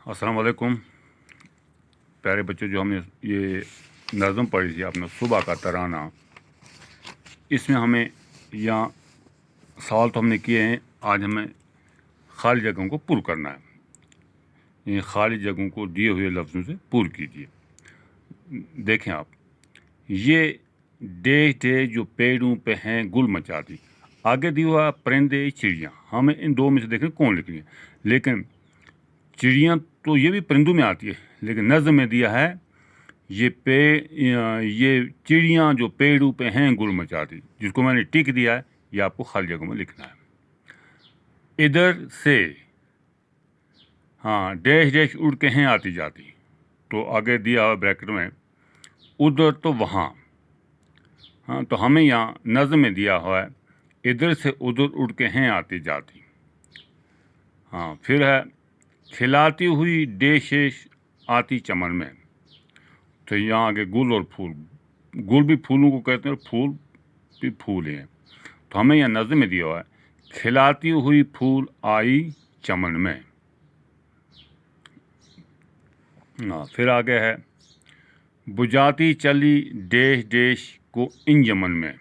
السلام علیکم پیارے بچوں، جو ہم نے یہ نظم پڑھی تھی اپنا صبح کا ترانہ، اس میں ہمیں یہاں سوال تو ہم نے کیے ہیں، آج ہمیں خالی جگہوں کو پر کرنا ہے۔ یہ خالی جگہوں کو دیے ہوئے لفظوں سے پر کیجیے۔ دیکھیں آپ، یہ دیش دیش جو پیڑوں پہ ہیں گل مچاتی، آگے دی ہوا پرندے چڑیاں، ہمیں ان دو میں سے دیکھیں کون لکھ رہی ہے۔ لیکن چڑیاں تو یہ بھی پرندوں میں آتی ہے، لیکن نظم میں دیا ہے یہ چڑیاں جو پیڑوں پہ ہیں گل مچاتی، جس کو میں نے ٹک دیا ہے، یہ آپ کو خالی جگہوں میں لکھنا ہے۔ ادھر سے ڈیش ڈیش اڑ کے ہیں آتی جاتی، تو آگے دیا ہوا بریکٹ میں ادھر تو وہاں، تو ہمیں یہاں نظم میں دیا ہوا ہے ادھر سے ادھر اڑ کے ہیں آتی جاتی۔ پھر ہے کھلاتی ہوئی ڈیش آتی چمن میں، تو یہاں آگے گل اور پھول، گل بھی پھولوں کو کہتے ہیں اور پھول بھی پھول ہیں، تو ہمیں یہاں نظم میں دیا ہوا ہے کھلاتی ہوئی پھول آئی چمن میں۔ پھر آگے ہے بجھاتی چلی ڈیش ڈیش کو انجمن میں،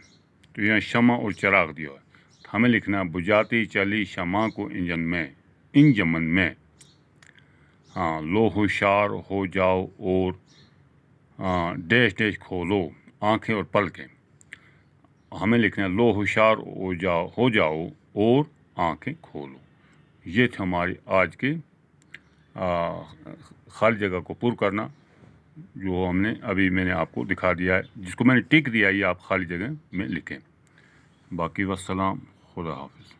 تو یہاں شمع اور چراغ دیا ہوا ہے، تو ہمیں لکھنا ہے بجھاتی چلی شمع کو انجمن میں۔ لو ہوشیار ہو جاؤ اور ڈیش ڈیش کھولو آنکھیں اور پلکیں، ہمیں لکھنا ہے لو ہوشیار ہو جاؤ اور آنکھیں کھولو۔ یہ تھے ہماری آج کی خالی جگہ کو پر کرنا، جو ہم نے ابھی میں نے آپ کو دکھا دیا ہے، جس کو میں نے ٹک دیا ہے، یہ آپ خالی جگہ میں لکھیں۔ باقی والسلام، خدا حافظ۔